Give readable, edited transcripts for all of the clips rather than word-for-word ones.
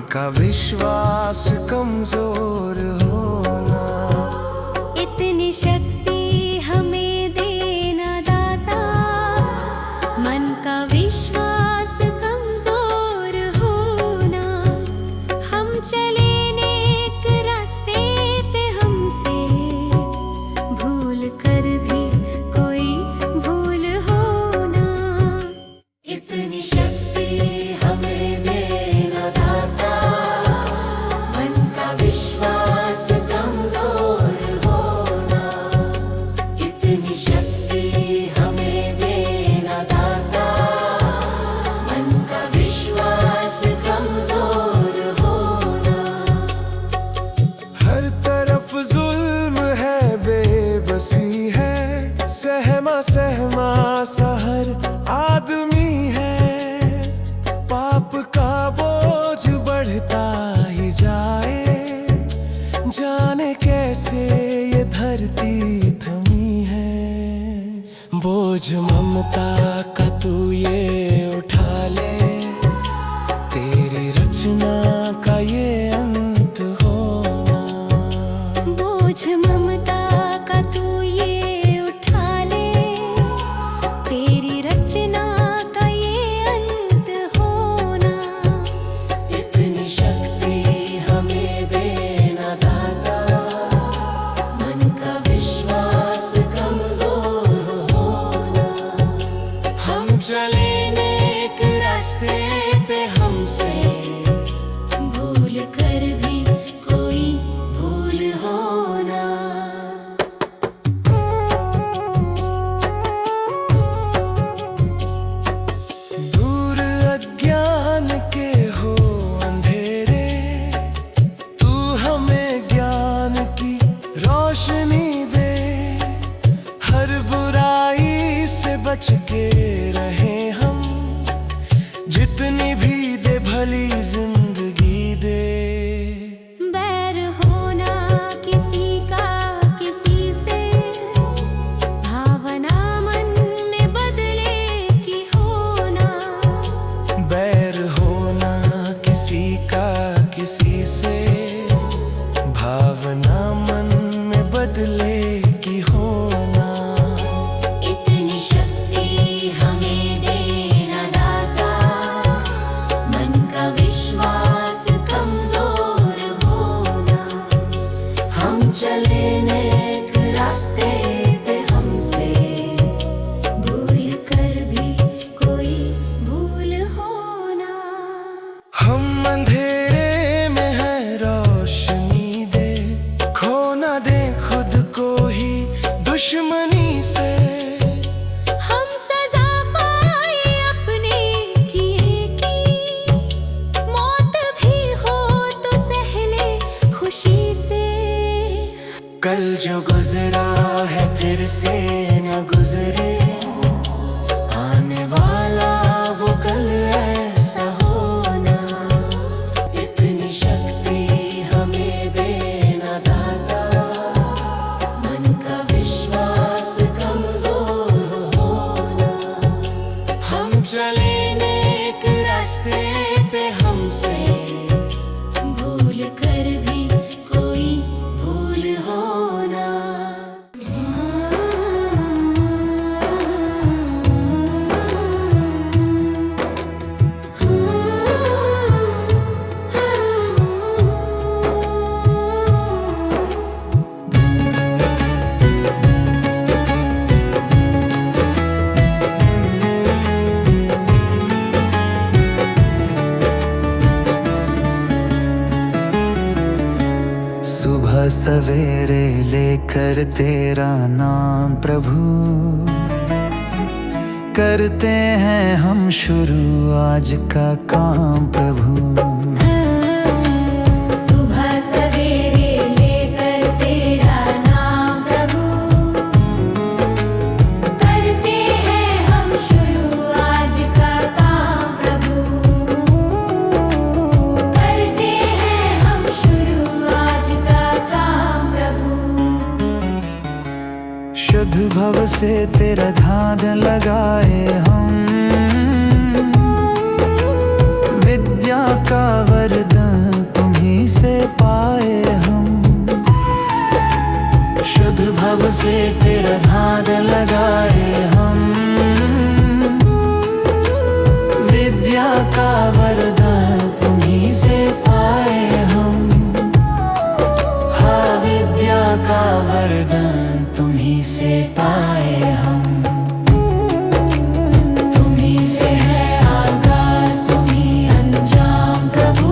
का विश्वास कमजोर होना। इतनी शक्ति हमें देना दाता, मन का विश्वास कमजोर होना। हम चले नेक रास्ते पे, हमसे भूल कर भी कोई भूल होना। इतनी शक्ति हमें देना दाता, मन का विश्वास कमजोर होना। इतनी शक्ति हमें देना दाता, मन का विश्वास कमजोर होना। हर तरफ जुल्म है, बेबसी है, सहमा सहमा सा हर आदमी है। पाप का बोझ बढ़ता ही जाए, जाने कैसे ये धरती थमी है। बोझ ममता का तू ये उठा ले, तेरी रचना का ये अंत होना। बोझ ममता का तू ये उठा ले, तेरी रचना का ये अंत होना। इतनी शक्ति हमें देना दाता, मन का विश्वास कमजोर होना। हम चले नेक रास्ते पे, हमसे भूल कर भी कोई भूल होना। दूर अज्ञान के हो अंधेरे, तू हमें ज्ञान की रोशनी दे। हर बुराई से बच के रहे हम, जितनी भी दे भली जिंदगी दे। बैर होना किसी का किसी से, भावना मन में बदले की होना। बैर होना किसी का किसी से, भावना मन में बदले की होना। इतनी शक्ति हमें देना दाता, मन का विश्वास कमजोर होना। हम चले नेक रास्ते पे, हमसे भूल कर भी कोई भूल होना। हम अंधेरे में है, रोशनी दे। खो ना दे खुद को ही दुश्मनी से। हम सजा पाए अपने किए की, मौत भी हो तो सह ले खुशी से। कल जो गुजरा है फिर से न गुजरे, आने वाला वो कल ऐसा होना। इतनी शक्ति हमें देना दाता, मन का विश्वास कमजोर होना। हम चले नेक रास्ते पे, हमसे भूल कर भी कोई भूल होना। सुबह सवेरे लेकर तेरा नाम प्रभु, करते हैं हम शुरू आज का काम प्रभु। सुबह सवेरे लेकर तेरा नाम प्रभु, करते हैं हम शुरू आज का काम प्रभु। करते हैं हम शुरू आज का काम प्रभु। शुद्ध भव से तेरा ध्यान लगाए हम, विद्या का वरदान वरदान तुम्हीं से पाए हम। हाँ, विद्या का वरदान तुम्हीं से पाए हम। तुम्हीं से है आगाज, तुम्हीं अंजाम प्रभु।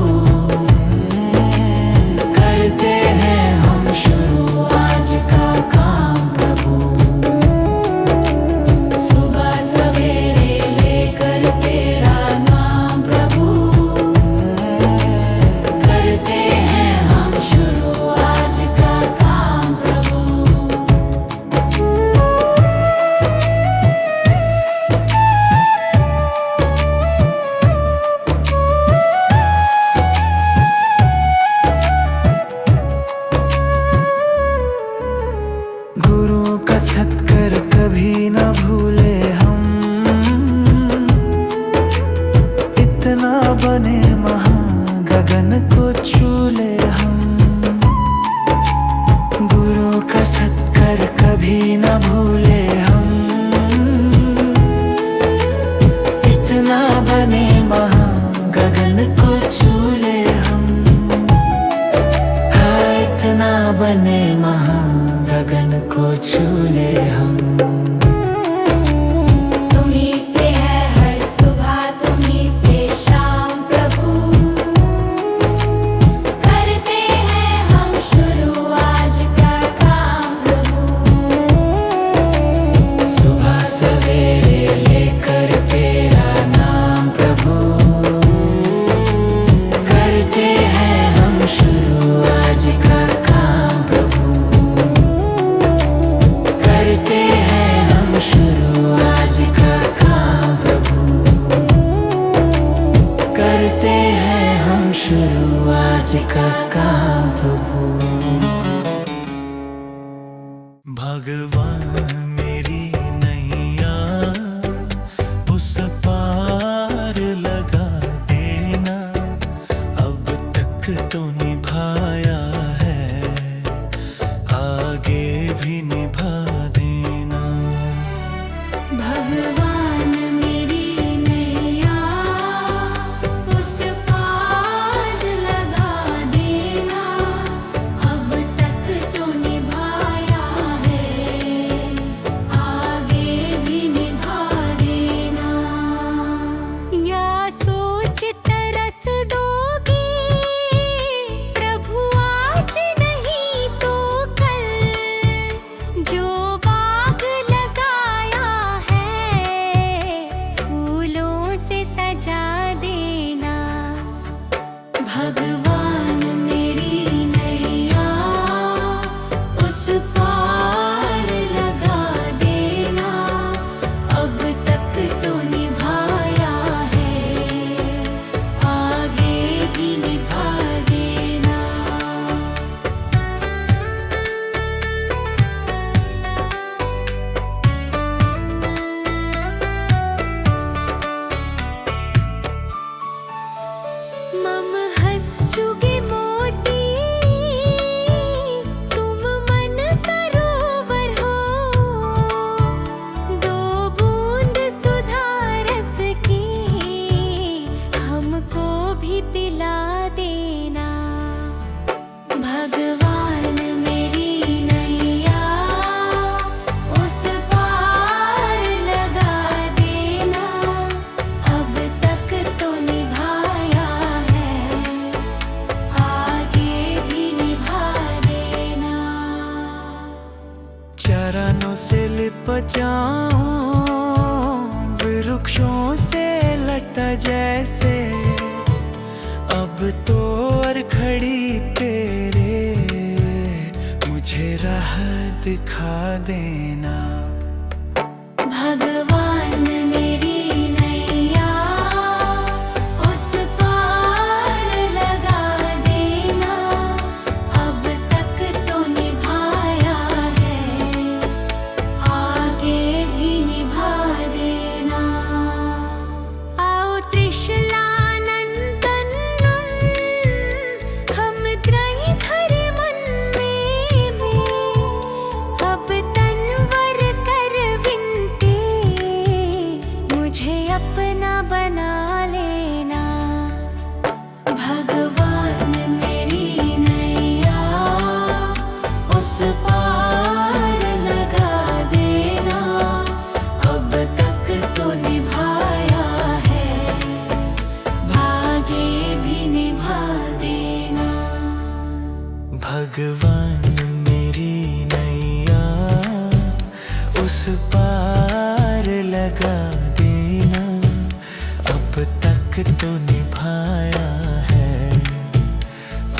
करते हैं हम शुरू आज का काम प्रभु। सुबह सवेरे लेकर तेरा नाम प्रभु। करते हैं हम शुरू आज का काम प्रभु। गुरु का सत्कर कभी न भूले हम। इतना बने महान गगन को छू ले हम। गुरु का सत्कर कभी न भूले हम। इतना बने महान गगन को छू ले हम। हाँ, इतना बने महान गगन को छू ले हम। तुम्हीं से है हर सुबह, तुम्हीं से शाम प्रभु। करते हैं हम शुरू आज का काम प्रभु। सुबह सवेरे लेकर तेरा नाम प्रभु। करते हैं हम शुरू आज का काम प्रभु। करते हैं हम शुरू आज का काम प्रभु। करते हैं हम शुरू आज का काम प्रभु। भगवान मेरी नैया उस पार लगा देना। अब तक तो निभाया है, आगे भी निभा देना। भगवान मेरी नैया उस पार लगा देना। अब तक तो निभाया है, आगे भी निभा देना। या सोच तरस डोगी प्रभु आज नहीं तो कल। जो बाग लगाया है फूलों से सजा देना। भगवान मेरी नैया उस पार लगा देना। अब तक तो निभाया है, आगे भी निभा देना। मम हंस चुगे मोती, तुम मन सरोवर हो। दो बूंद सुधा रस की हमको भी पिला देना। भगवान मेरी नैया उस पार लगा देना। अब तक तो निभाया है, आगे भी निभा देना। चरणों से लिप जाऊं वृक्षों से लटा जैसे। अब तो और खड़ी तेरे मुझे राह दिखा देना। भगवान मेरी नैया उस पार लगा देना। अब तक तो निभाया है, आगे भी निभा देना। आओ त्रिशलानंदन, हम त्रयी धर मन में। अब तनवर भगवान मेरी नैया उस पार लगा देना, अब तक तो निभाया है, भागे भी निभा देना। भगवान मेरी नैया उस पार लगा देना, अब तक तो निभाया है,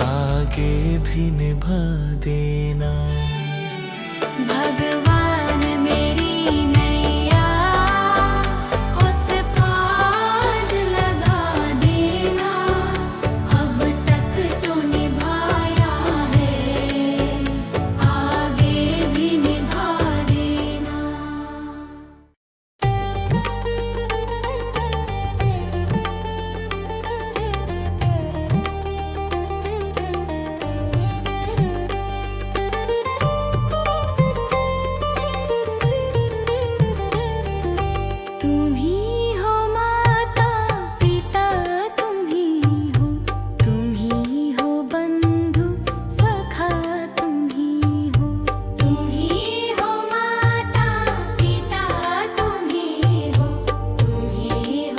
आगे भी निभा देना। भगवान मेरी नैया उस पार लगा देना, अब तक तो निभाया है, आगे भी निभा देना। तुम ही हो माता पिता, तुम ही हो बंधु सखा, तुम ही हो माता पिता, तुम ही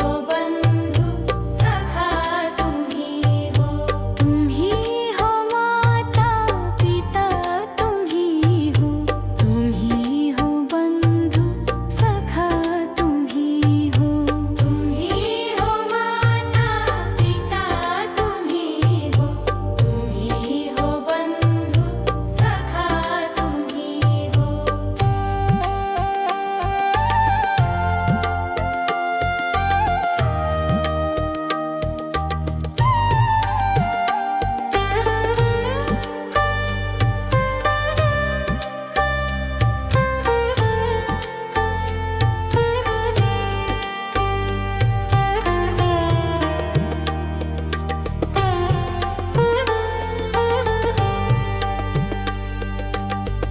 हो बंधु सखा, तुम ही हो माता पिता, तुम ही हो बंधु सखा, तुम ही हो माता पिता, तुम ही हो बंधु सखा, तुम ही हो।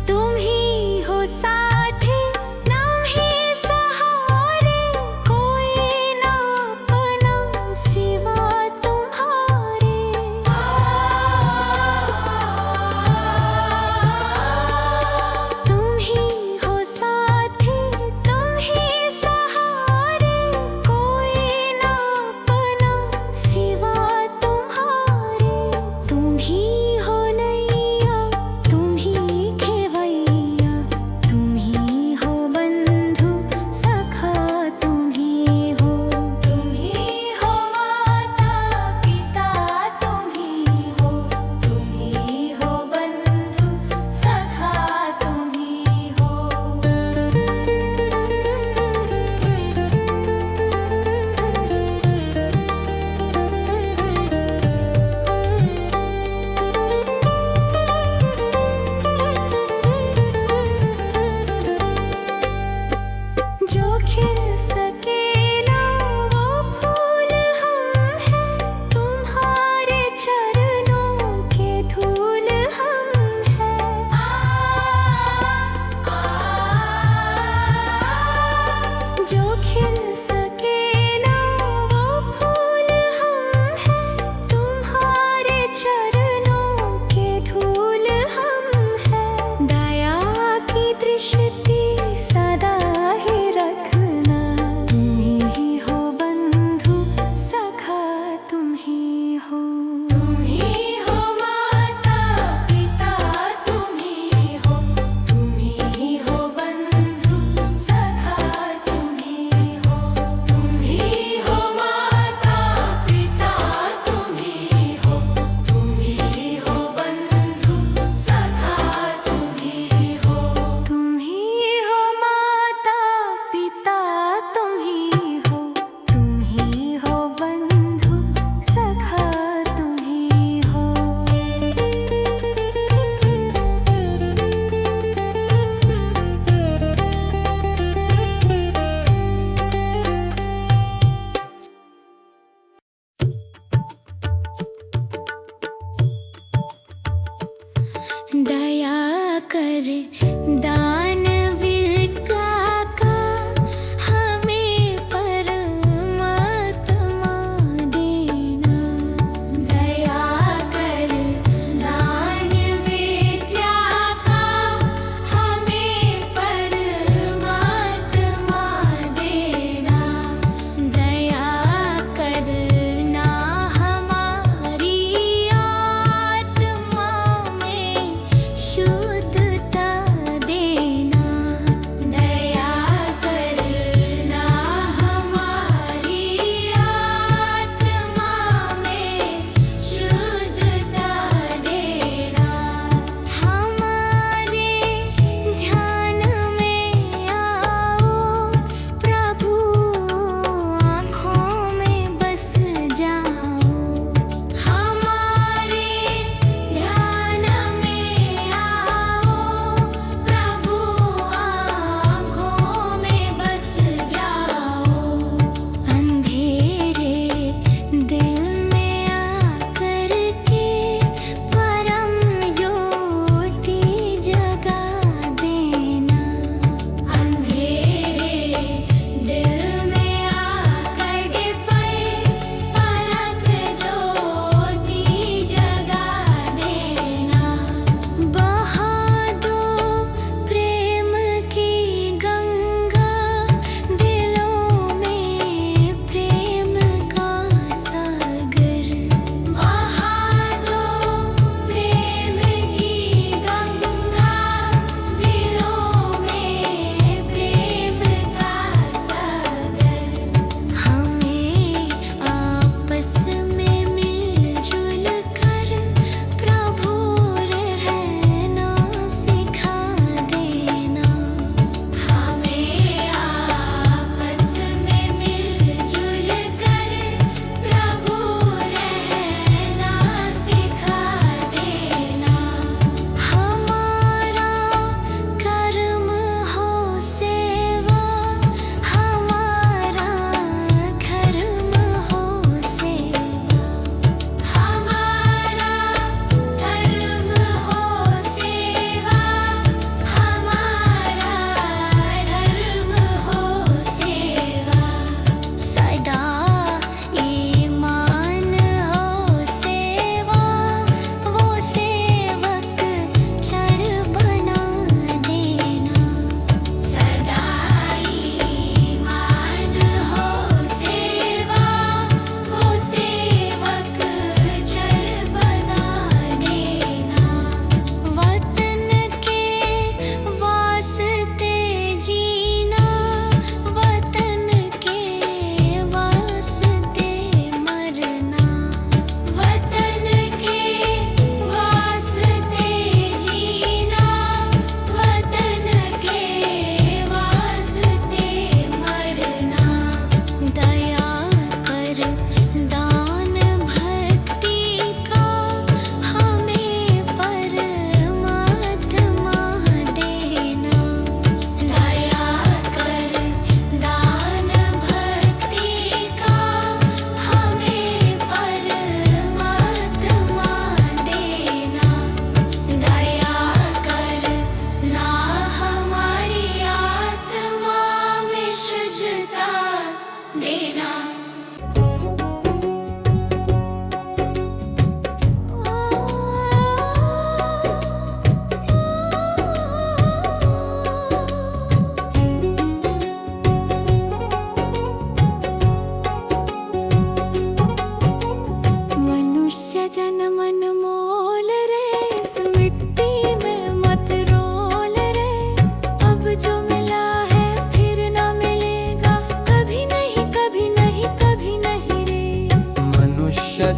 तुम ही हो साथी नहीं सहारे, कोई ना अपना सिवा तुम्हारे। तुम ही हो साथी, तुम ही सहारे, कोई ना अपना सिवा तुम्हारे। तुम ही हो नैया, तुम ही खेवैया, तुम ही हो बंधु सखा, तुम ही हो माता पिता, तुम ही हो बंधु सखा, तुम ही हो। जो खिल सके ना वो फूल हम हैं, तुम्हारे चरणों के धूल हम हैं। जो खिल सके ना वो फूल हम हैं, तुम्हारे चरणों के धूल हम हैं। दया की दृष्टि सदा ही रखना, तुम ही हो बंधु सखा, तुम ही हो माता पिता, तुम ही हो बंधु सखा, तुम ही हो माता पिता, तुम ही हो बंधु सखा, तुम ही हो माता पिता, तुम ही हो बंधु सखा, तुम ही हो। दया कर दानवीर का हमें परमात्मा देना।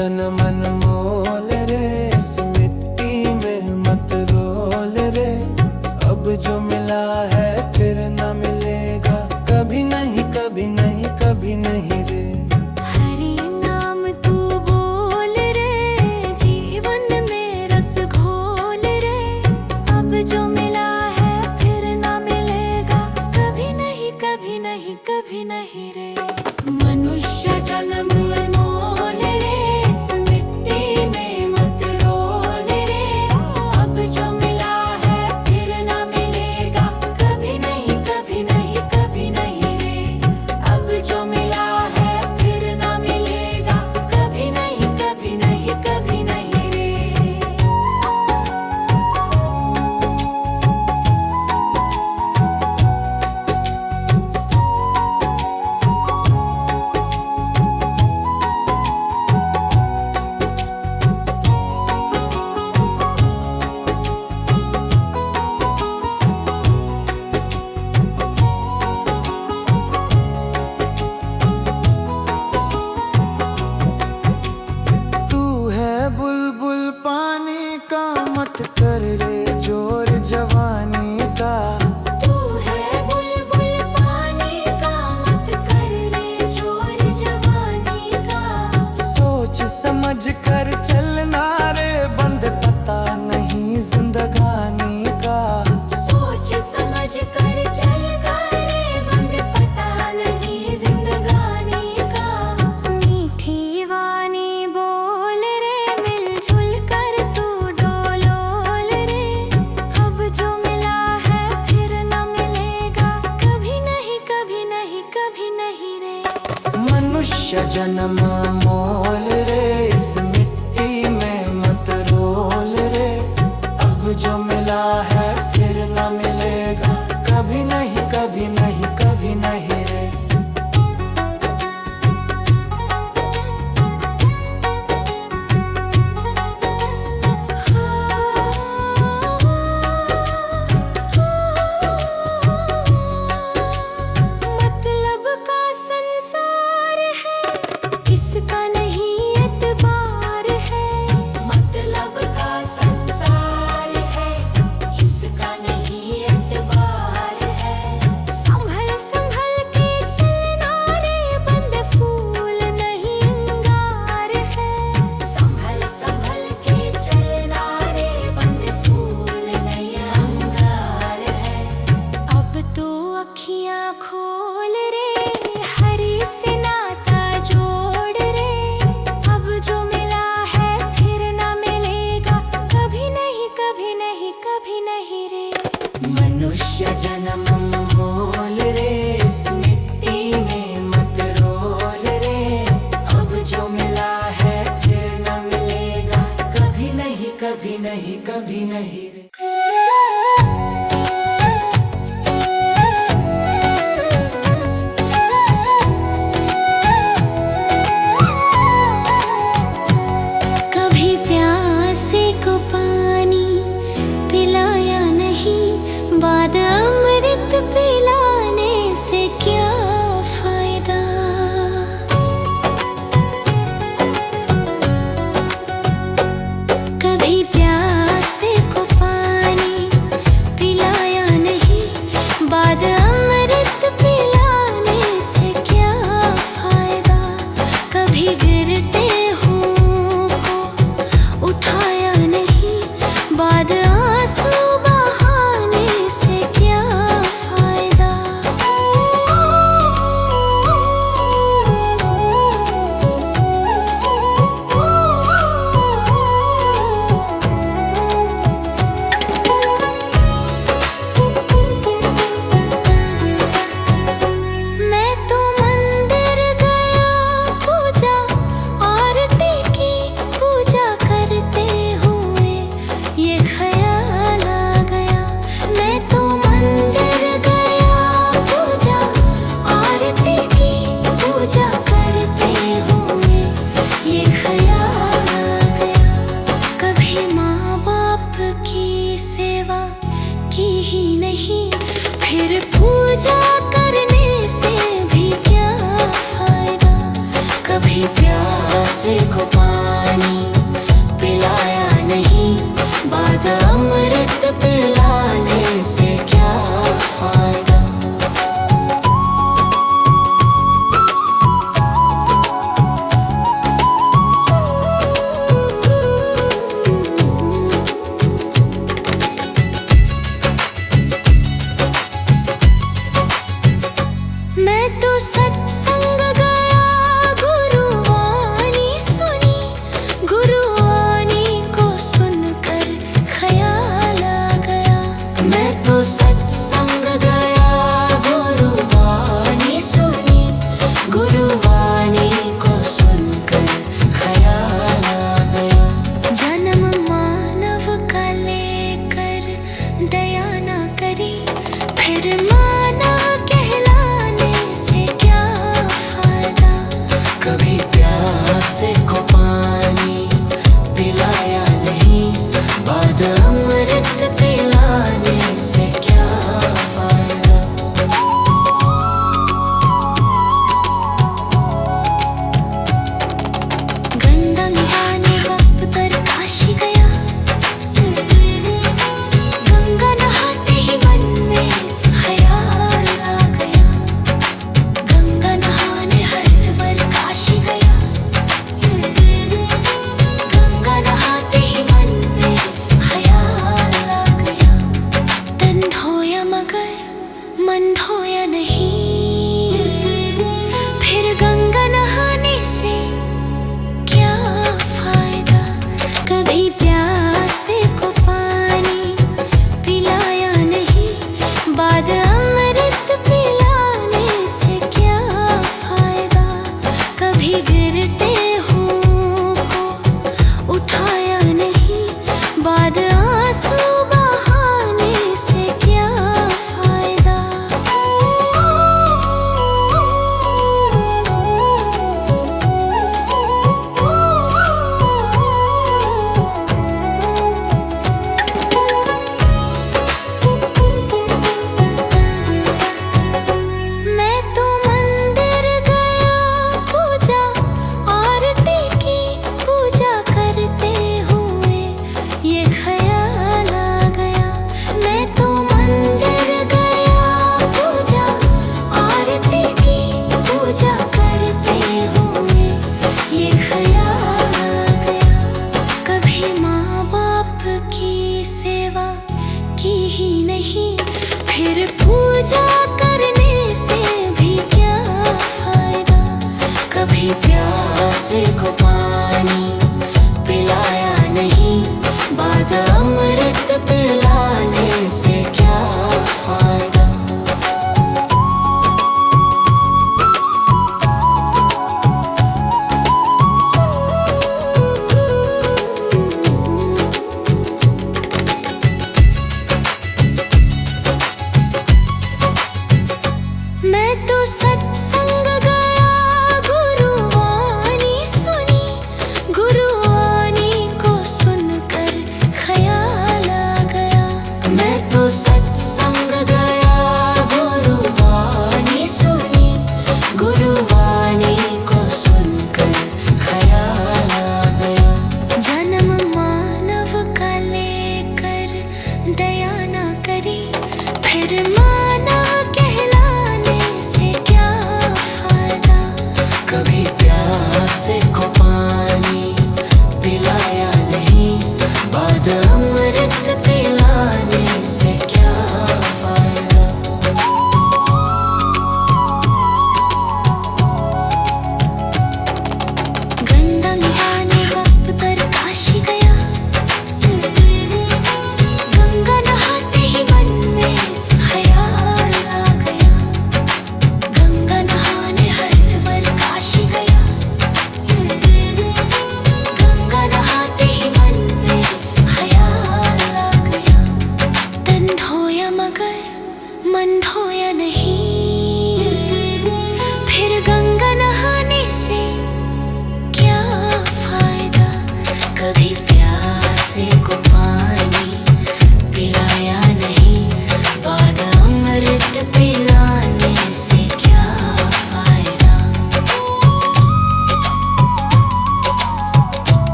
जन्म अनमोल रे, इस मिट्टी में मत रोल रे। अब जो मिला है फिर न मिलेगा, कभी नहीं कभी नहीं कभी नहीं रे। हरि नाम तू बोल रे, जीवन में रस घोल रे। अब जो मिला है फिर ना मिलेगा, कभी नहीं कभी नहीं कभी नहीं रे। मनुष्य जन्म अनमोल रे, इस मिट्टी में मत रोल रे। अब जो मिला है फिर ना मिलेगा, कभी नहीं कभी नहीं कभी नहीं रे। अब जो मिला है फिर ना मिलेगा, कभी नहीं कभी नहीं कभी नहीं रे। तू है बुलबुल पानी का, मत कर रे जोर जवानी का। तू है बुलबुल पानी का, मत कर रे जोर जवानी का। सोच समझ कर चलना रे, बंद पता नहीं जिंदगानी का। सोच समझ कर चल रे, बंद पता नहीं जिंदगानी का। मीठी वाणी बोल रे, मिलजुल कर तू डोलोल रे। अब जो मिला है फिर न मिलेगा, कभी नहीं कभी नहीं कभी नहीं रे। मनुष्य जन्म मोल रे, इस मिट्टी में मत रोल रे। अब जो मिला है फिर न मिलेगा, कभी नहीं कभी नहीं कभी नहीं रे। मतलब का संसार है, इसका नहीं एतबार है। मतलब का संसार है, इसका नहीं एतबार है। संभल संभल के चलना रे, बंद फूल नहीं अंगार है। संभल संभल के चलना रे, बंद फूल नहीं अंगार है। अब तो अखियां खोल रे, हरि से नाता जोड़ रे। अब जो मिला है फिर ना मिलेगा, कभी नहीं कभी नहीं कभी नहीं रे। मनुष्य जन्म मोल रे, इस मिट्टी में मत रोल रे। अब जो मिला है फिर ना मिलेगा, कभी नहीं कभी नहीं कभी नहीं रे। कभी प्यासे को पानी पिलाया नहीं, बाद अमृत पिलाने से क्या फायदा। कभी प्यासे को पानी पानी पिलाया नहीं, बाद अमृत पिलाने से क्या फायदा। मैं तो सत्संग गया, गुरुवाणी सुनी, गुरु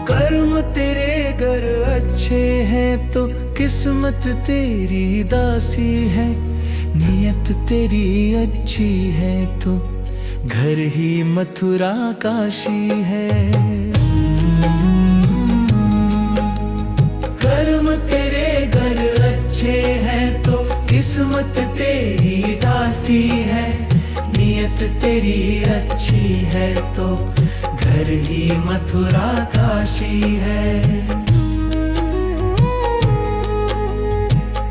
कर्म तेरे गर अच्छे हैं तो किस्मत तेरी दासी है, नियत तेरी अच्छी है तो घर ही मथुरा काशी है। कर्म तेरे घर अच्छे हैं तो किस्मत तेरी दासी है, नियत तेरी अच्छी है तो घर ही मथुरा काशी है।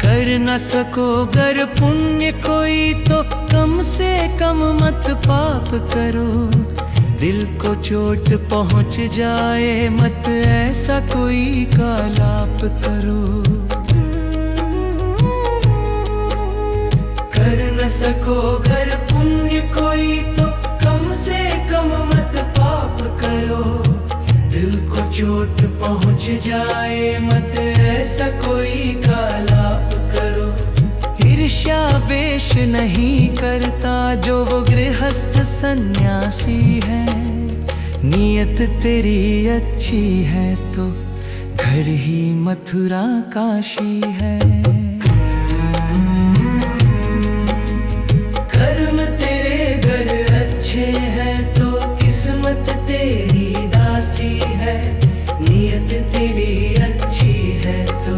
कर न सको गर पुण्य कोई तो कम से कम मत पाप करो, दिल को चोट पहुंच जाए मत ऐसा कोई कालाप करो। कर न सको गर पुण्य कोई तो कम से कम मत पाप करो, दिल को चोट पहुंच जाए मत ऐसा कोई कालाप करो। ईर्ष्या वेश नहीं करता जो वो गृहस्थ सन्यासी है, नियत तेरी अच्छी है तो घर ही मथुरा काशी है। कर्म तेरे घर अच्छे हैं तो किस्मत तेरी दासी है, नियत तेरी अच्छी है तो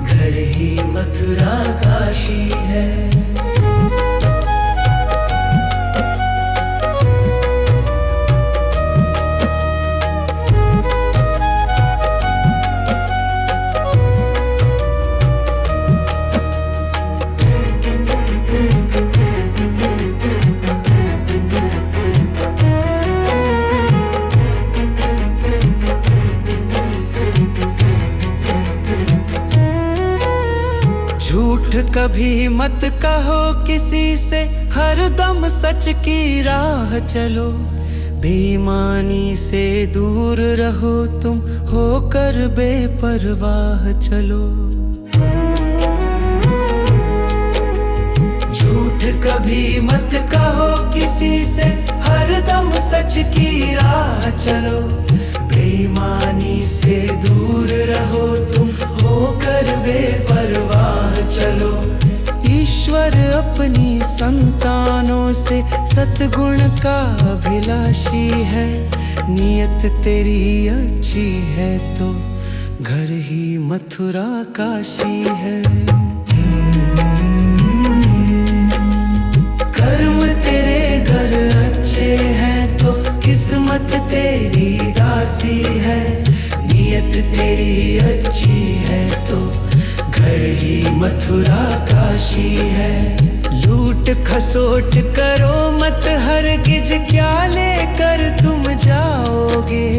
घर ही मथुरा काशी है। झूठ कभी मत कहो किसी से, हर दम सच की राह चलो। बेईमानी से दूर रहो तुम, होकर बेपरवाह चलो। झूठ कभी मत कहो किसी से, हर दम सच की राह चलो। बेईमानी से दूर रहो तुम, होकर बेपरवाह चलो। ईश्वर अपनी संतानों से सतगुण का अभिलाषी है, नियत तेरी अच्छी है तो घर ही मथुरा काशी है। कर्म तेरे घर अच्छे हैं तो किस्मत तेरी दासी है, नियत तेरी अच्छी है तो घर ही मथुरा काशी है। लूट खसोट करो मत हरगिज, क्या लेकर तुम जाओगे।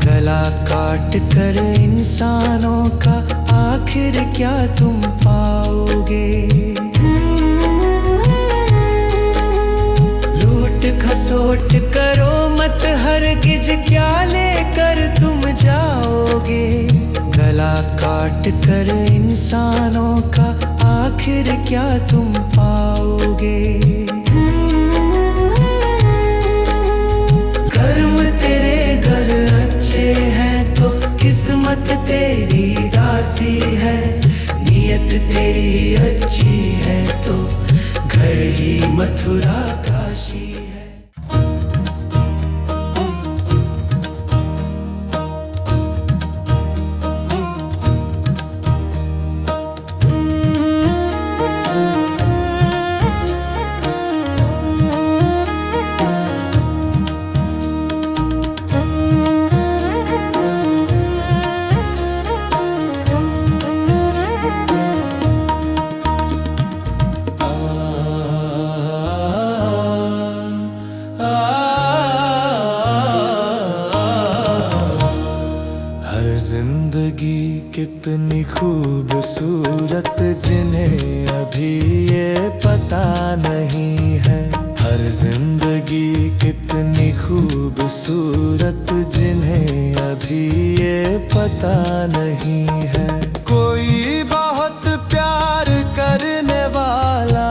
गला काट कर इंसानों का आखिर क्या तुम पाओगे। लूट खसोट करो मत हरगिज, क्या लेकर तुम जाओगे। गला काट कर इंसानों का आखिर क्या तुम पाओगे। कर्म तेरे घर अच्छे हैं तो किस्मत तेरी दासी है, नियत तेरी अच्छी है तो घर ही मथुरा काशी है। जिंदगी कितनी खूबसूरत जिन्हें अभी ये पता नहीं है। हर जिंदगी कितनी खूबसूरत जिन्हें अभी ये पता नहीं है। कोई बहुत प्यार करने वाला,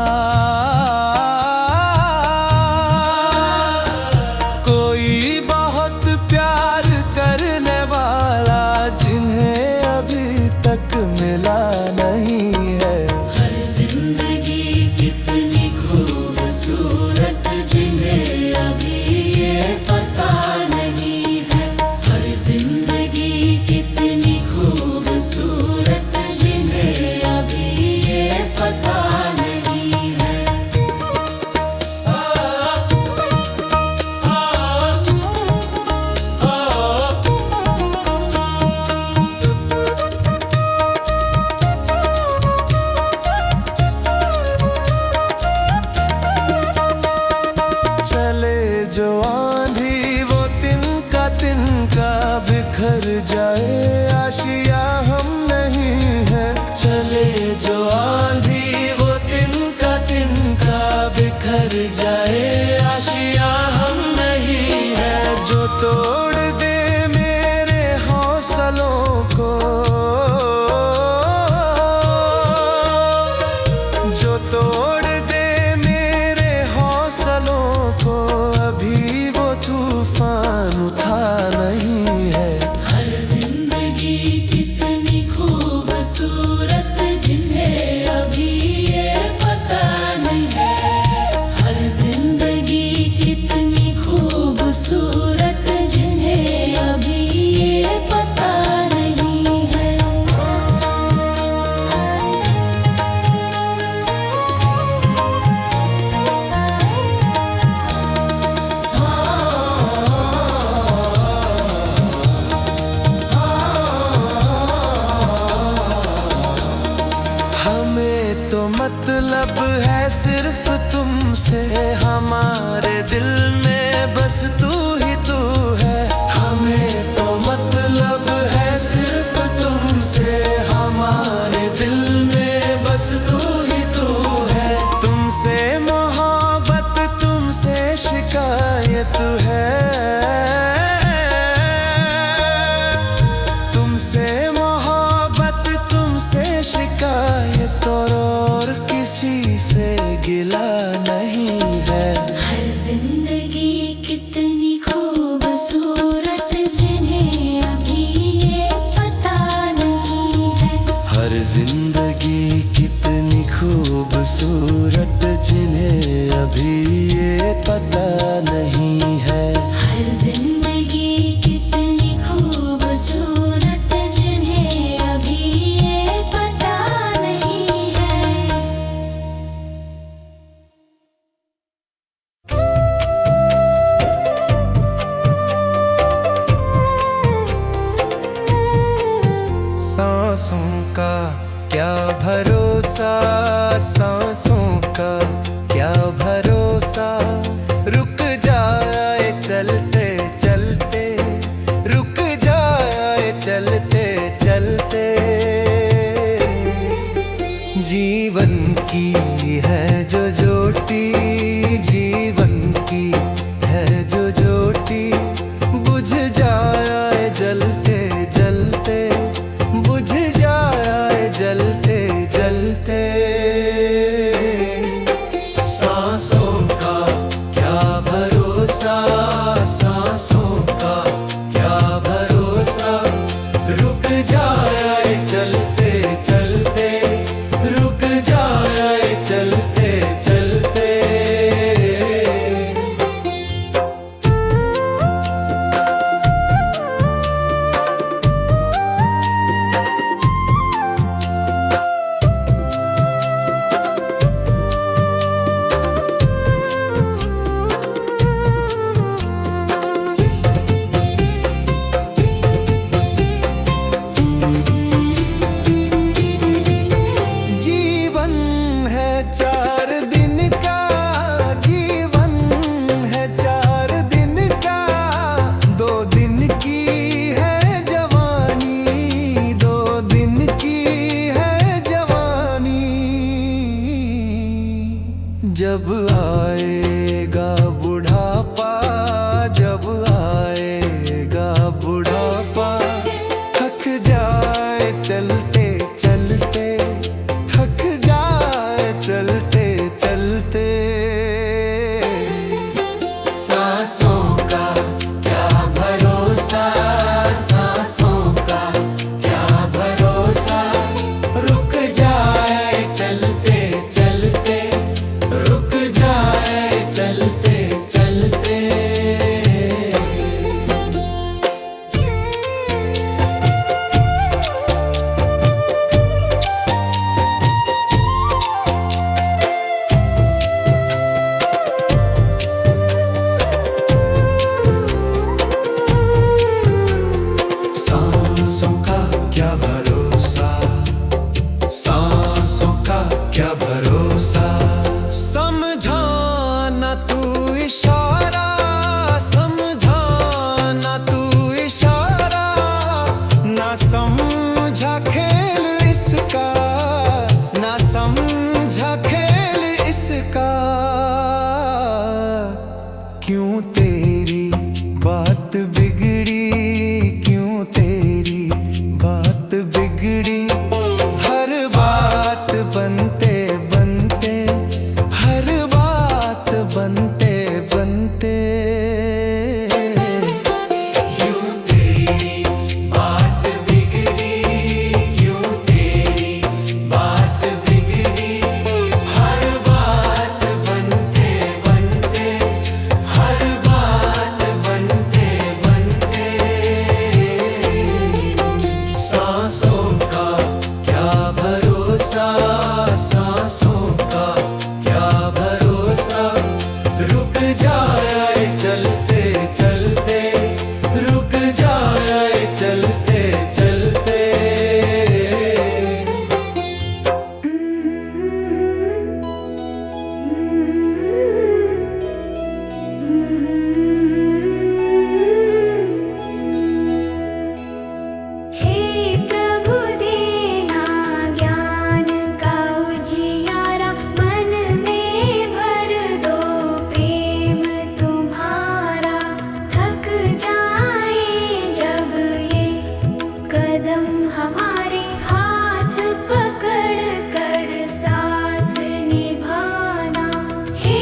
कोई बहुत प्यार करने वाला तोड़ दे मेरे हौसलों को, जो तोड़ दे मेरे हौसलों को, अभी वो तूफान उठा नहीं है। हर जिंदगी कितनी खूबसूरत जिन्हें अभी ये पता नहीं है। हर जिंदगी कितनी खूबसूरत जिन्हें अभी ये पता नहीं है। हमें तो मतलब है सिर्फ तुमसे, हमारे दिल में बस तू ही तू है। हमें तो मतलब है सिर्फ तुमसे, हमारे दिल में बस तू ही तू है। तुमसे मोहब्बत तुमसे शिकायत है, तुमसे मोहब्बत तुमसे शिकायत, और किसी से गिला नहीं है। हर जिंदगी कितनी खूबसूरत जिन्हें अभी ये पता नहीं है। हर जिंदगी कितनी खूबसूरत जिन्हें अभी ये पता नहीं है। हर जिंदगी कितनी खूबसूरत जिन्हें अभी ये पता नहीं है। सांसों का क्या भरोसा, सांसों का क्या भरोसा, रुक जाए चलते चलते, रुक जाए चलते चलते। जीवन की है जो ज्योति, जीवन की है जो ज्योति, बुझ जाए जलते जलते, बुझ जाए जलते जलते। सांसों का बात बिगड़ी क्यों तेरी बात बिगड़ी। हर बात बनते बनते, हर बात बनते बनते क्यों तेरी बात बिगड़ी, क्यों तेरी बात बिगड़ी। हर बात बनते बनते, हर बात बनते बनते। सांसों का क्या भरोसा, सांसों का क्या भरोसा। रुक जाए चलते चलते, रुक जाए चलते चलते। हे प्रभु देना ज्ञान का उजियारा, मन में भर दो प्रेम तुम्हारा। थक जाए जब ये कदम हमारे, हाथ पकड़ कर साथ निभाना। हे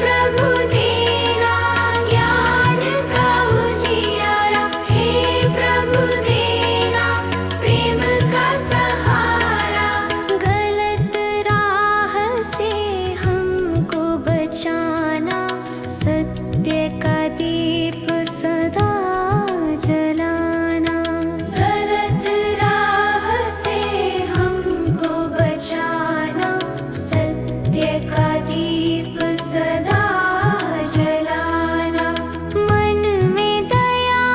प्रभु देना ज्ञान का उजियारा, हे प्रभु देना प्रेम का सहारा। गलत राह से हमको बचाना, सत्य का दीप सदा जलाना। गलत राह से हमको बचाना, सत्य का दीप सदा जलाना। मन में दया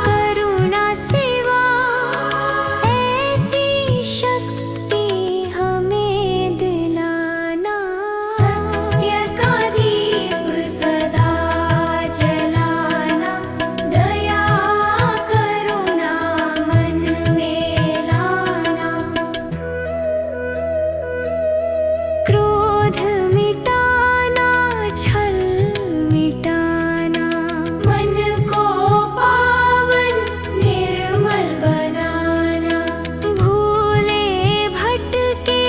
करुणा सेवा, ऐसी शक्ति हमें दिलाना। सत्य का दीप सदा जलाना, दया करुणा मन में लाना। क्रोध मिटाना, छल मिटाना, मन को पावन निर्मल बनाना। भूले भटके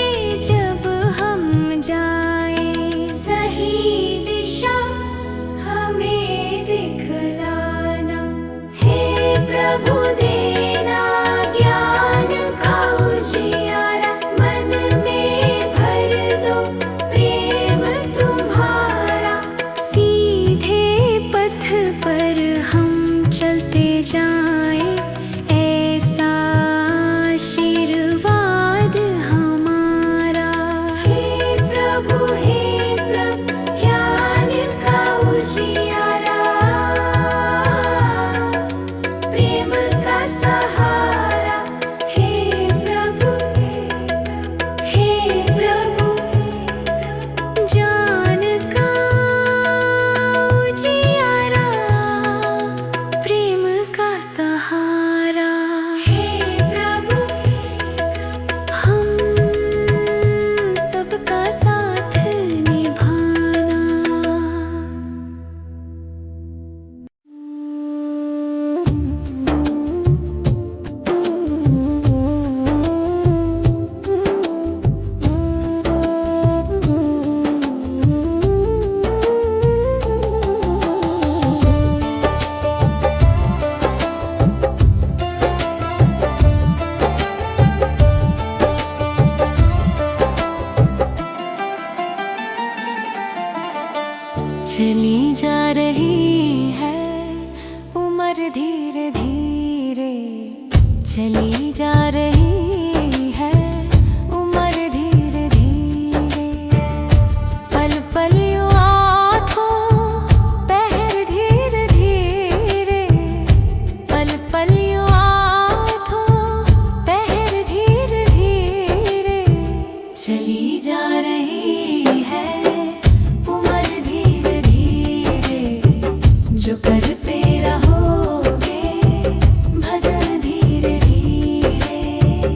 जब हम जाए, सही दिशा हमें दिखलाना। हे प्रभु देना ज्ञान का उजियारा, मन में भर दो प्रेम तुम्हारा। सीधे पथ पर हम चलते जाएं, ऐसा आशीर्वाद हमारा। हे प्रभु ज्ञान का उजियारा, प्रेम का सहारा। हे प्रभु ज्ञान का उजियारा, प्रेम का सहारा। हे प्रभु हम सबका साथ निभाना। चली जा रही है उम्र धीरे धीरे, चली जा रही है उम्र धीरे धीरे। पल पल यूं आँखों पहर धीरे धीरे, पल पल यूं आँखों पहर धीरे धीरे। चली जा रही है उम्र धीरे धीरे, जो करते रहोगे भजन धीरे धीरे।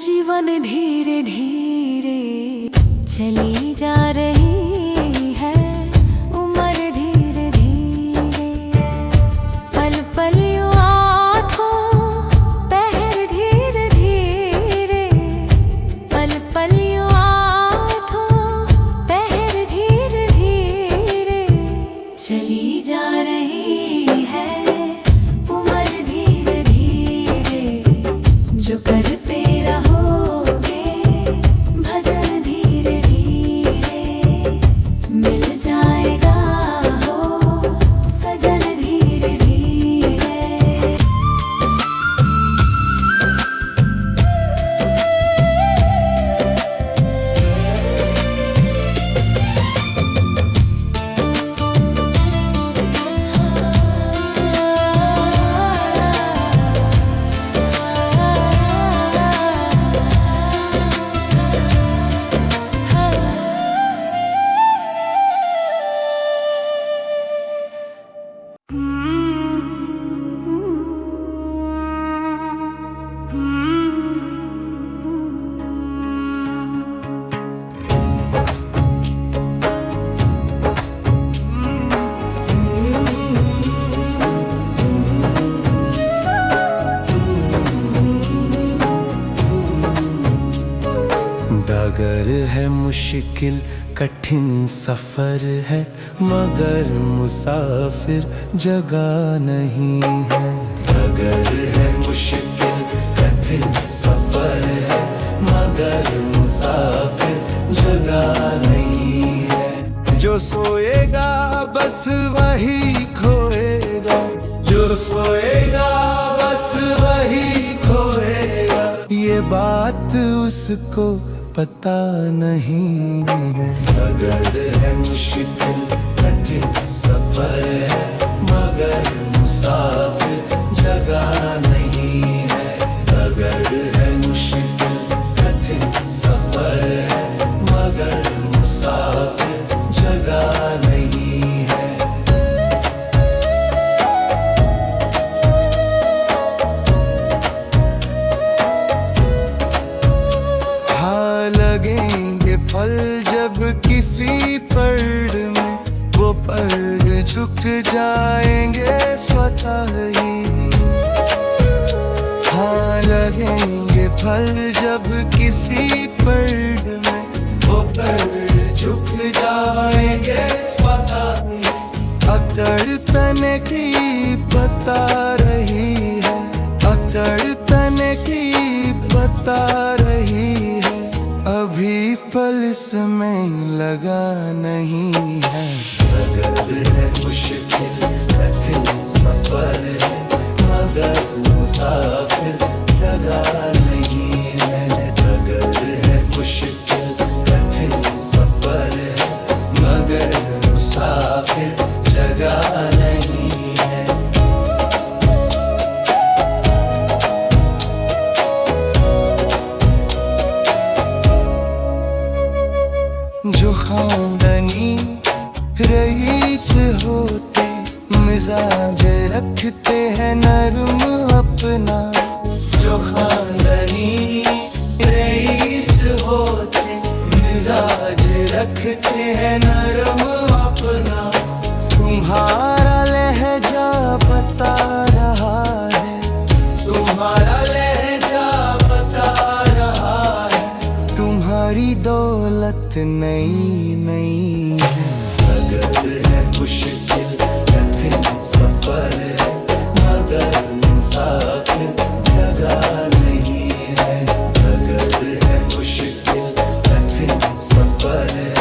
जीवन धीरे धीरे चली जा रही है, उम्र धीरे धीरे पल पल यूं आँखों पहर धीरे धीरे पल पल यूं आँखों पहर धीरे धीरे चली जा रही है, उम्र धीरे धीरे जो करते रहोगे भजन धीरे धीरे मिल जाएगा हो सजन धीरे धीरे। डगर है मुश्किल कठिन सफर है, मगर मुसाफिर जगह नहीं है। डगर है मुश्किल कठिन सफर है, मगर मुसाफिर जगह नहीं है। जो सोएगा बस वही खोएगा, जो सोएगा बस वही खोएगा। ये बात उसको पता नहीं है। डगर है मुश्किल कठिन सफर है, मगर मुसाफिर जगह नहीं है। डगर है मुश्किल कठिन सफर है, मगर मुसाफिर जगह नहीं है। लगेंगे फल जब किसी पेड़ में, वो पेड़ झुक जाएंगे स्वतः ही। हाँ लगेंगे फल जब किसी पेड़ में, वो पेड़ झुक जाएंगे स्वतः ही। अकड़ तने की बता रही है, अकड़ तने की बता रही है। अभी फल इसमें लगा नहीं है। डगर है मुश्किल कठिन सफर है, मगर मुसाफिर जगह नहीं है। डगर है मुश्किल कठिन सफर है, मगर मुसाफिर जगह नहीं है। जो खानदानी रईस होते, मिजाज रखते हैं नरम अपना। जो खानदानी रईस होते, मिजाज रखते हैं नरम अपना। तुम्हारा लहजा बता रहा है, तुम्हारा लहजा बता रहा है। तुम्हारी दौलत नई नई है। डगर है मुश्किल कठिन सफर है, मगर मुसाफिर जगह नहीं है। डगर है मुश्किल कठिन सफर है,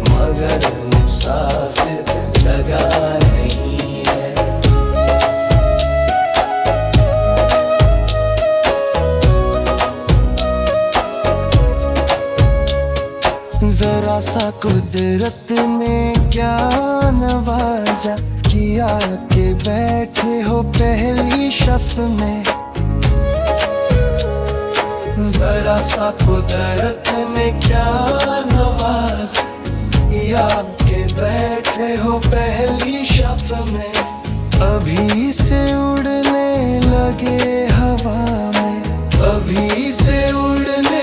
मगर मुसाफिर जगह नहीं है। जरा सा कुदरत ने क्या नवाजा, किया के बैठे हो पहली शफ में। जरा सा कुदरत ने क्या नवाजा, किया के बैठे हो पहली शफ में। अभी से उड़ने लगे हवा में, अभी से उड़ने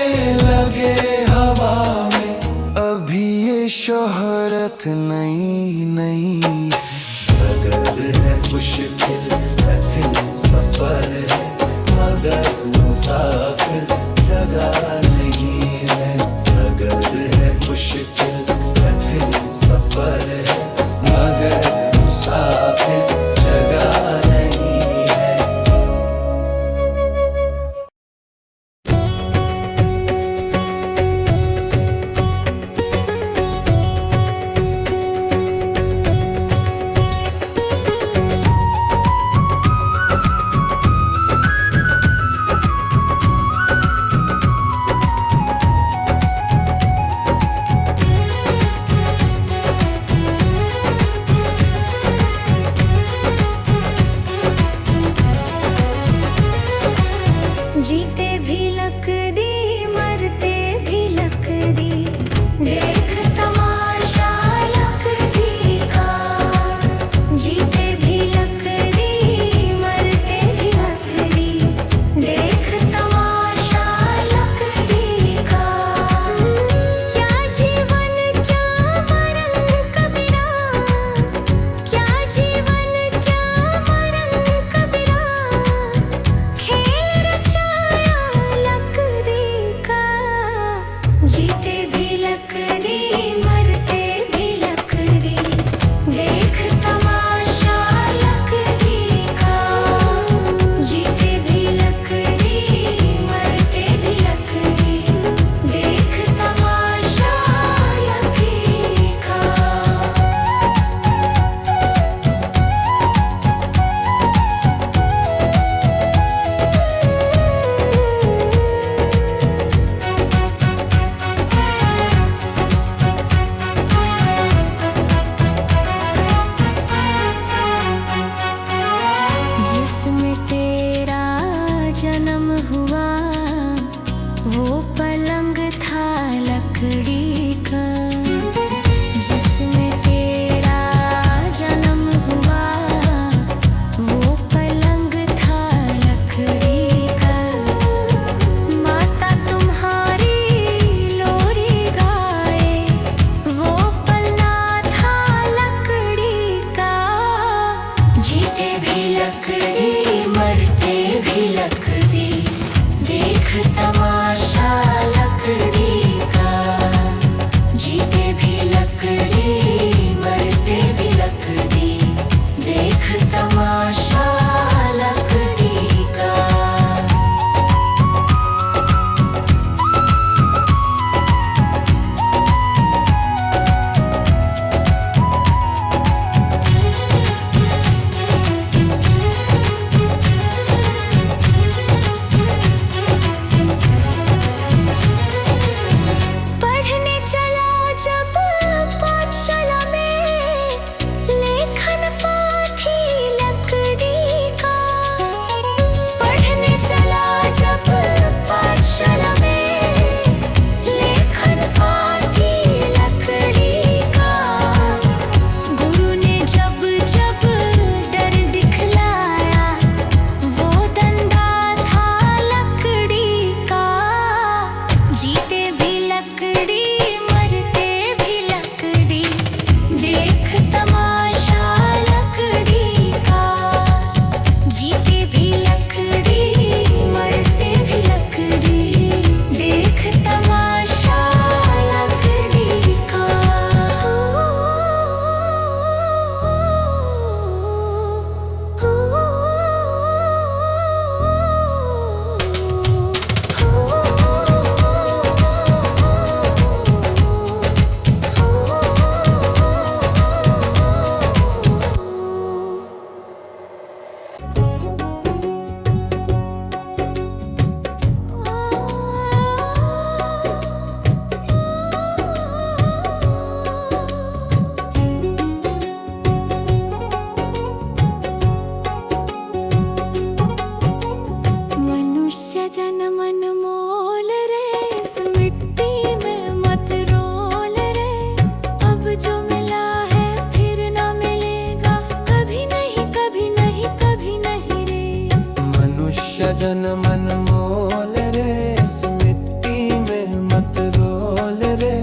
जन्म अनमोल रे, इस मिट्टी में मत रोल रे।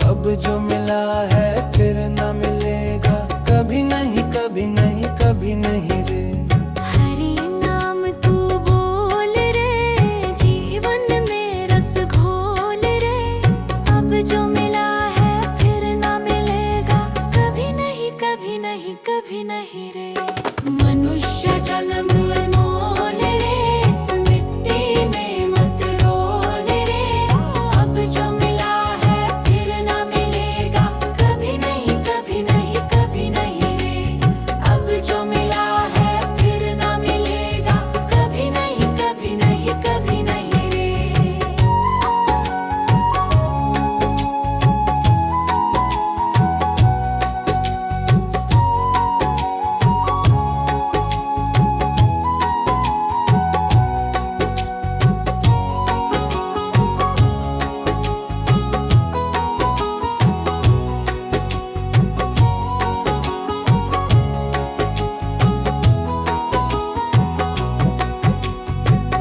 अब जो मिला है फिर न मिलेगा, कभी नहीं कभी नहीं कभी नहीं रे। हरि नाम तू बोल रे, जीवन में रस घोल रे। अब जो मिला है फिर ना मिलेगा, कभी नहीं कभी नहीं कभी नहीं रे। मनुष्य जन्म अनमोल रे, इस मिट्टी में मत रोल रे। अब जो मिला है फिर ना मिलेगा, कभी नहीं कभी नहीं कभी नहीं रे। अब जो मिला है फिर ना मिलेगा, कभी नहीं कभी नहीं कभी नहीं रे।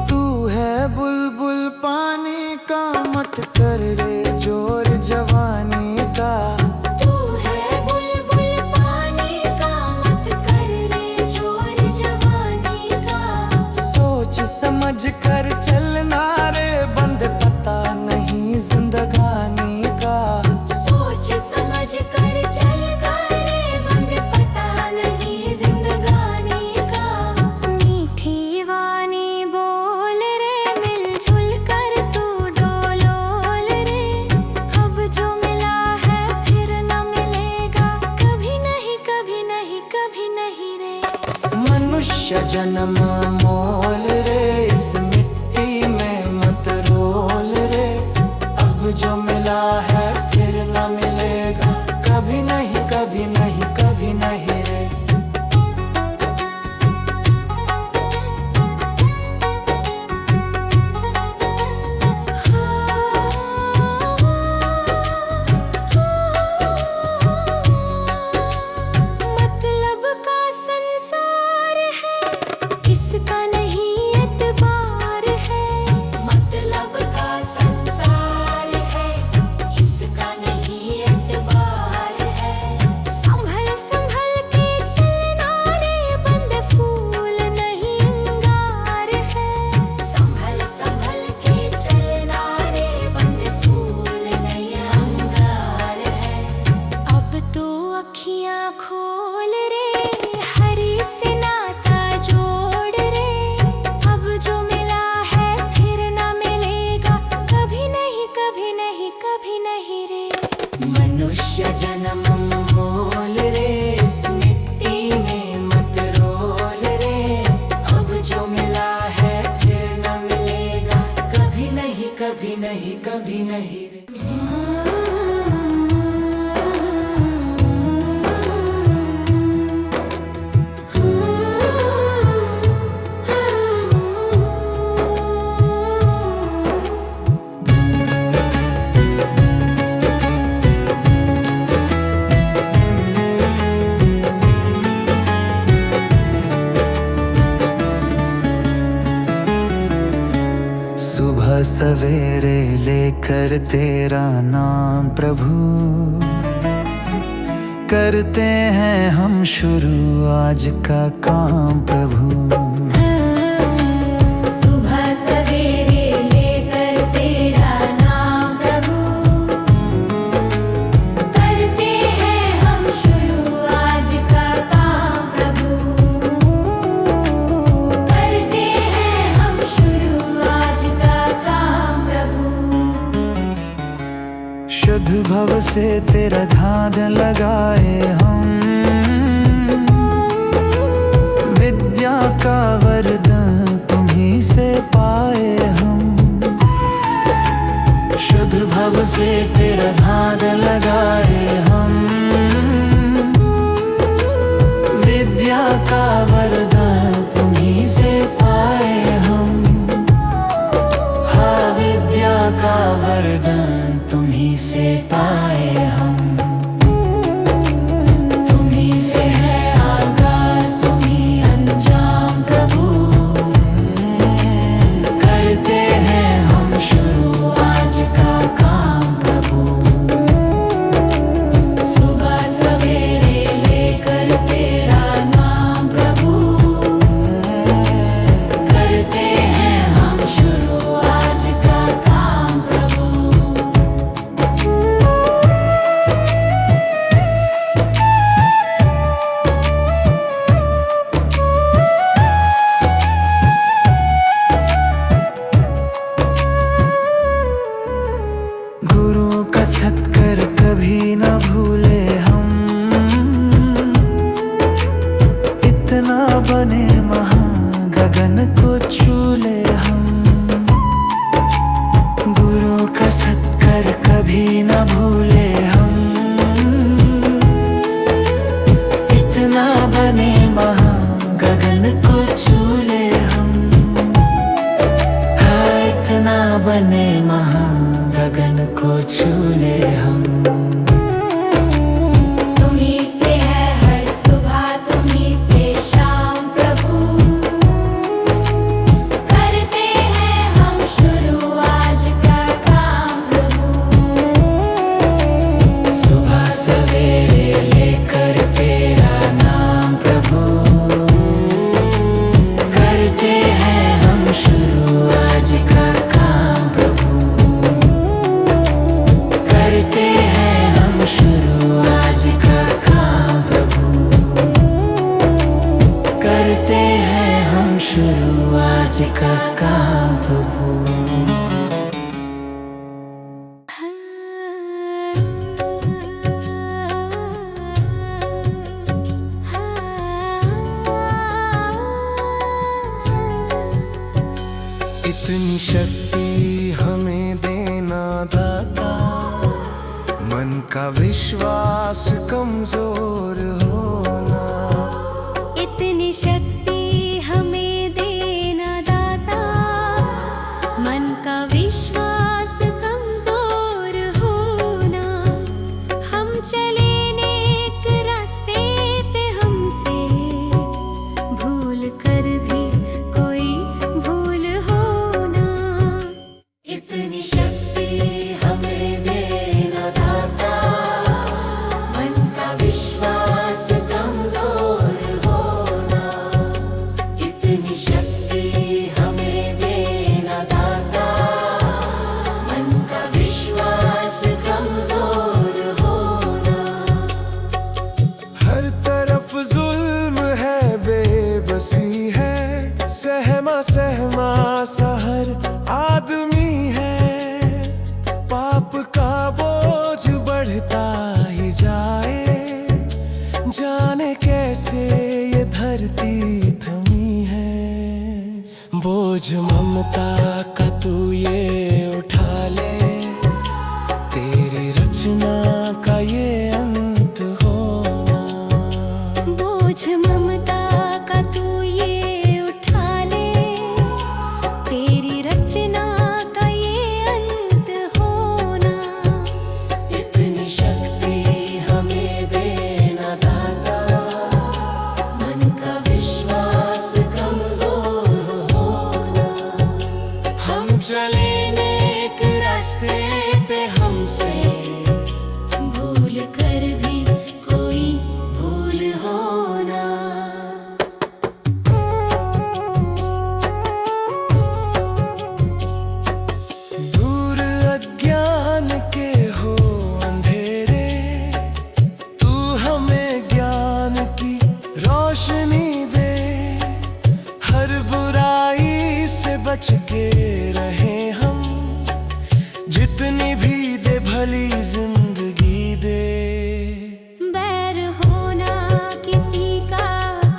तू है बुलबुल पानी का, मत कर रे जोर जवानी का। तू है बुलबुल पानी का, मत कर रे जोर जवानी का। सोच समझ कर चलना रे, बंद पता नहीं जिंदगानी का। सोच समझ कर चल रे, बंद पता नहीं जिंदगानी का। मीठी वाणी बोल रे, मिलजुल कर तू डोलोल रे। अब जो मिला है फिर न मिलेगा, कभी नहीं कभी नहीं कभी नहीं रे। मनुष्य जन्म मोल रे, इस मिट्टी में मत रोल रे। अब जो मिला है फिर न मिलेगा, कभी नहीं कभी नहीं कभी नहीं रे। मतलब का संसार है, इसका नहीं एतबार है। मतलब का संसार है, इसका नहीं एतबार है। संभल संभल के चलना रे, बंद फूल नहीं अंगार है। संभल संभल के चलना रे, बंद फूल नहीं अंगार है। अब तो अखियां खोल रे, हरि से नाता जोड़ रे। अब जो मिला है फिर ना मिलेगा, कभी नहीं कभी नहीं कभी नहीं रे। मनुष्य जन्म मोल रे, इस मिट्टी में मत रोल रे। अब जो मिला है फिर ना मिलेगा, कभी नहीं कभी नहीं कभी नहीं रे। सुबह सवेरे लेकर तेरा नाम प्रभु, करते हैं हम शुरू आज का काम प्रभु। सुबह सवेरे लेकर तेरा नाम प्रभु, करते हैं हम शुरू आज का काम प्रभु। करते हैं हम शुरू आज का काम प्रभु। शुद्ध भव से तेरा ध्यान लगाए हम, विद्या का वरदान तुम्हीं से पाए हम। शुद्ध भव से तेरा ध्यान लगाए हम, विद्या का वरदान तुम्हीं से पाए हम। हाँ, विद्या का वरदान तुम्हीं से पाए हम। तुम बने महा गगन को छू ले हम। हाँ इतना बने महा गगन को छू ले हम। तुम्हीं से है हर सुबह, तुम्हीं से शाम प्रभु। करते हैं हम शुरू आज का काम प्रभु। सुबह सवेरे लेकर तेरा नाम प्रभु। करते हैं हम शुरू आज का काम प्रभु। करते हैं हम शुरू आज का काम प्रभु। करते हैं हम शुरू आज का काम प्रभु। इतनी शक्ति हमें देना दाता, मन का विश्वास कमजोर होना। इतनी शक्ति हमें देना दाता, मन का विश्वास कमजोर होना। हम चले नेक रास्ते पे, हमसे भूल कर भी कोई भूल होना। इतनी शक्ति हमें देना दाता, मन का विश्वास कमजोर होना। इतनी शक्ति हमें देना दाता, मन का विश्वास कमजोर होना। हर तरफ जुल्म है, बेबसी है, सहमा सहमा सा हर आदमी है। पाप का बोझ बढ़ता ही जाए, जाने कैसे ये धरती थमी है। बोझ ममता का तू ये उठा ले, तेरी रचना का ये अंत होना। बोझ ममता का तू ये उठा ले, तेरी रचना का ये अंत होना। इतनी शक्ति हमें देना दाता, मन का विश्वास कमजोर होना। हम चले नेक रास्ते पे, हमसे भूल कर भी कोई भूल होना। दूर अज्ञान के हो अंधेरे, तू हमें ज्ञान की रोशनी दे। हर बुराई से बच के रहे हम, जितनी भी दे भली जिंदगी दे। बैर होना किसी का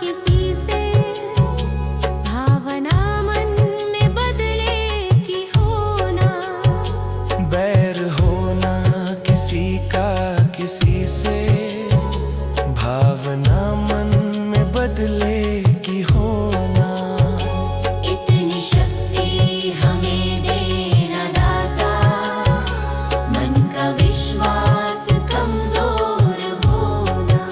किसी से, भावना मन में बदले की होना। बैर होना किसी का किसी से, भावना मन में बदले की होना। इतनी शक्ति हमें देना दाता, मन का विश्वास कमजोर होना।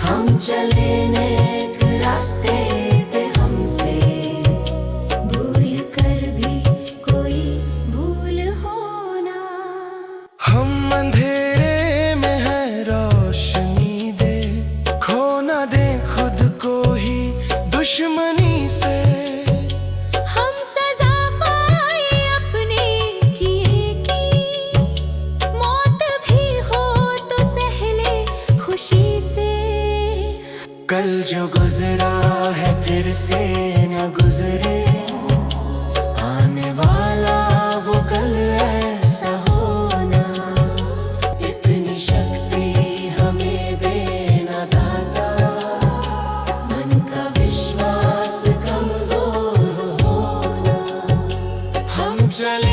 हम चले नेक रास्ते पे, हमसे भूल कर भी कोई भूल होना। हम अंधेरे में है, रोशनी दे। खो ना दे खुद को ही दुश्मनी से। हम सजा पाए अपने किए की, मौत भी हो तो सहले खुशी से। कल जो गुजरा है फिर से न गुजरे, आने वाला वो कल ऐसा होना। इतनी शक्ति हमें देना दाता, मन का विश्वास कमजोर होना। हम चले